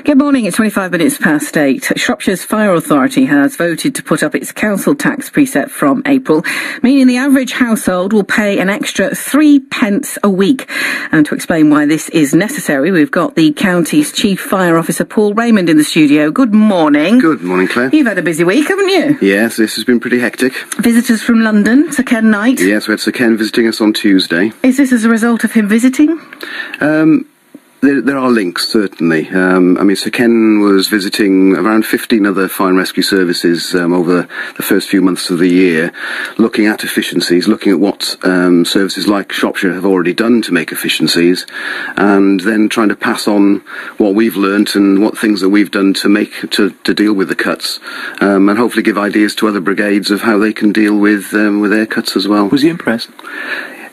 Good morning, it's 25 minutes past 8. Shropshire's Fire Authority has voted to put up its council tax preset from April, meaning the average household will pay an extra 3 pence a week. And to explain why this is necessary, we've got the county's Chief Fire Officer, Paul Raymond, in the studio. Good morning. Good morning, Claire. You've had a busy week, haven't you? Yes, this has been pretty hectic. Visitors from London, Sir Ken Knight. Yes, we had Sir Ken visiting us on Tuesday. Is this as a result of him visiting? There are links, certainly. Sir Ken was visiting around 15 other fire and rescue services over the first few months of the year, looking at efficiencies, looking at what services like Shropshire have already done to make efficiencies, and then trying to pass on what we've learnt and what things that we've done to deal with the cuts, and hopefully give ideas to other brigades of how they can deal with their cuts as well. Was he impressed?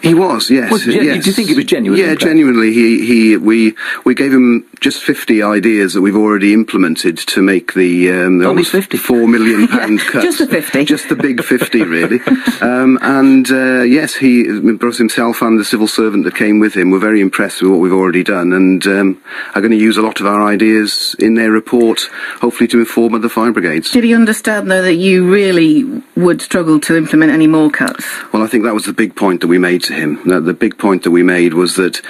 He was, yes. Yes. Do you think it was genuine? Yeah, genuinely. We gave him just 50 ideas that we've already implemented to make the almost 50. £4 million cut. Just the 50. Just the big 50, really. Yes, he, both himself and the civil servant that came with him, were very impressed with what we've already done, and are going to use a lot of our ideas in their report, hopefully to inform other fire brigades. Did he understand, though, that you really would struggle to implement any more cuts? Well, I think that was the big point that we made to him. The big point that we made was that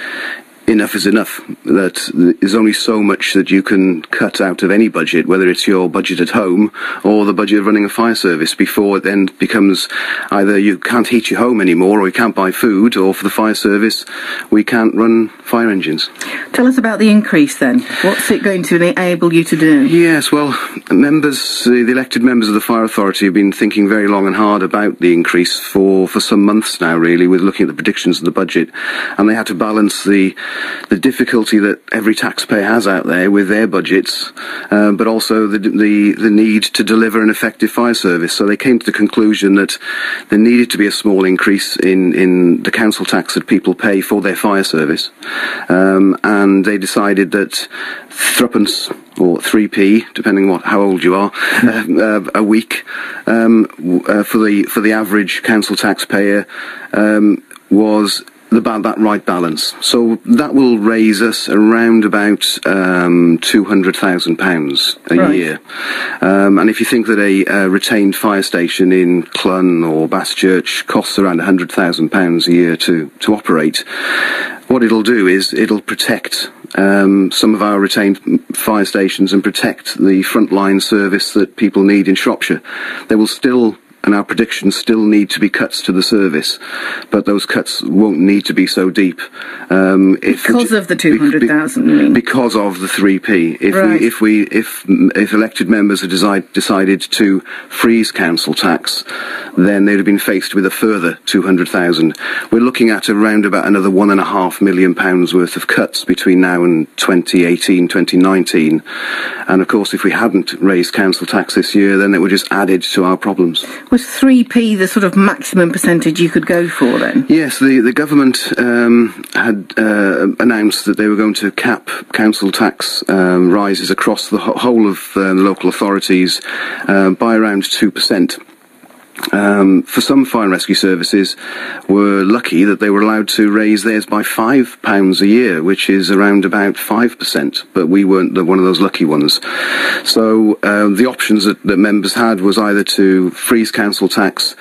enough is enough, that there's only so much that you can cut out of any budget, whether it's your budget at home or the budget of running a fire service, before it then becomes either you can't heat your home anymore, or you can't buy food, or for the fire service we can't run fire engines. Tell us about the increase then. What's it going to enable you to do? Yes, well, the elected members of the Fire Authority have been thinking very long and hard about the increase for some months now, really, with looking at the predictions of the budget, and they had to balance the difficulty that every taxpayer has out there with their budgets, but also the need to deliver an effective fire service. So they came to the conclusion that there needed to be a small increase in the council tax that people pay for their fire service, and they decided that threepence, or 3p, depending on how old you are, a week for the average council taxpayer was that right balance. So that will raise us around about £200,000 a year. And if you think that a retained fire station in Clun or Baschurch costs around £100,000 a year to operate, what it'll do is it'll protect some of our retained fire stations and protect the frontline service that people need in Shropshire. There will still, and our predictions still need to be cuts to the service, but those cuts won't need to be so deep. Because of the 200,000, you mean? Because of the 3p. If elected members had decided to freeze council tax, then they'd have been faced with a further 200,000. We're looking at around about another £1.5 million worth of cuts between now and 2018, 2019. And of course, if we hadn't raised council tax this year, then it would just added to our problems. Was 3p the sort of maximum percentage you could go for then? Yes, the government had announced that they were going to cap council tax rises across the whole of the local authorities by around 2%. For some fire and rescue services were lucky that they were allowed to raise theirs by £5 a year, which is around about 5%, but we weren't one of those lucky ones. So the options that members had was either to freeze council tax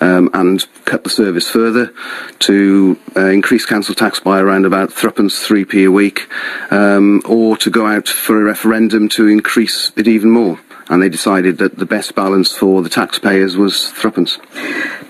and cut the service further, to increase council tax by around about 3p a week, or to go out for a referendum to increase it even more. And they decided that the best balance for the taxpayers was threepence.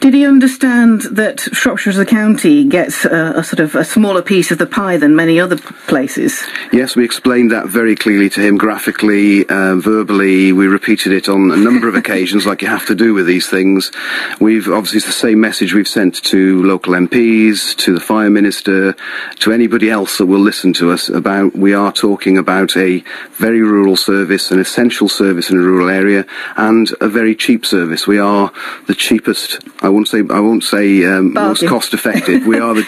Did he understand that Shropshire as a county gets a sort of a smaller piece of the pie than many other places? Yes, we explained that very clearly to him, graphically, verbally. We repeated it on a number of occasions, like you have to do with these things. Obviously, it's the same message we've sent to local MPs, to the Fire Minister, to anybody else that will listen to us about, we are talking about a very rural service, an essential service in a rural area, and a very cheap service. We are the cheapest, I won't say most cost effective. We are the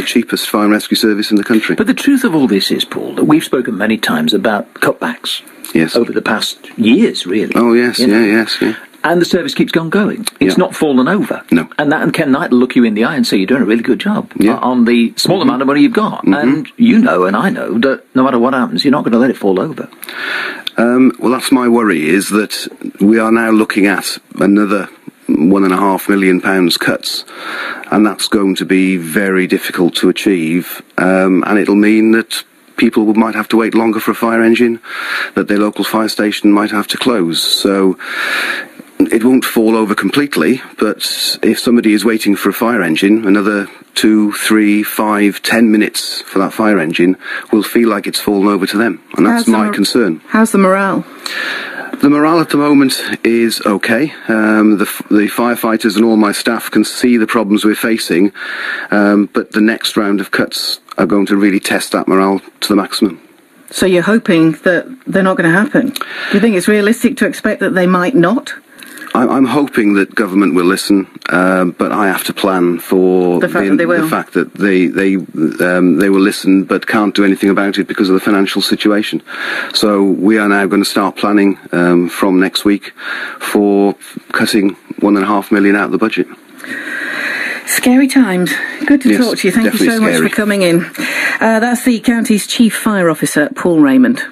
cheapest fire and rescue service in the country. But the truth of all this is, Paul, that we've spoken many times about cutbacks. Yes. Over the past years, really. Oh, yes, yes. And the service keeps on going. It's not fallen over. No. And Ken Knight will look you in the eye and say, you're doing a really good job on the small amount of money you've got. And you know, and I know, that no matter what happens, you're not going to let it fall over. Well, that's my worry, is that we are now looking at another £1.5 million cuts, and that's going to be very difficult to achieve, and it'll mean that people might have to wait longer for a fire engine, that their local fire station might have to close. So it won't fall over completely, but if somebody is waiting for a fire engine, another 2, 3, 5, 10 minutes for that fire engine will feel like it's fallen over to them, and that's my concern. How's the morale? The morale at the moment is okay. The firefighters and all my staff can see the problems we're facing, but the next round of cuts are going to really test that morale to the maximum. So you're hoping that they're not going to happen? Do you think it's realistic to expect that they might not? I'm hoping that government will listen, but I have to plan for the fact that they will listen, but can't do anything about it because of the financial situation. So we are now going to start planning from next week for cutting £1.5 million out of the budget. Scary times. Good to talk to you. Thank you so much for coming in. That's the county's Chief Fire Officer, Paul Raymond.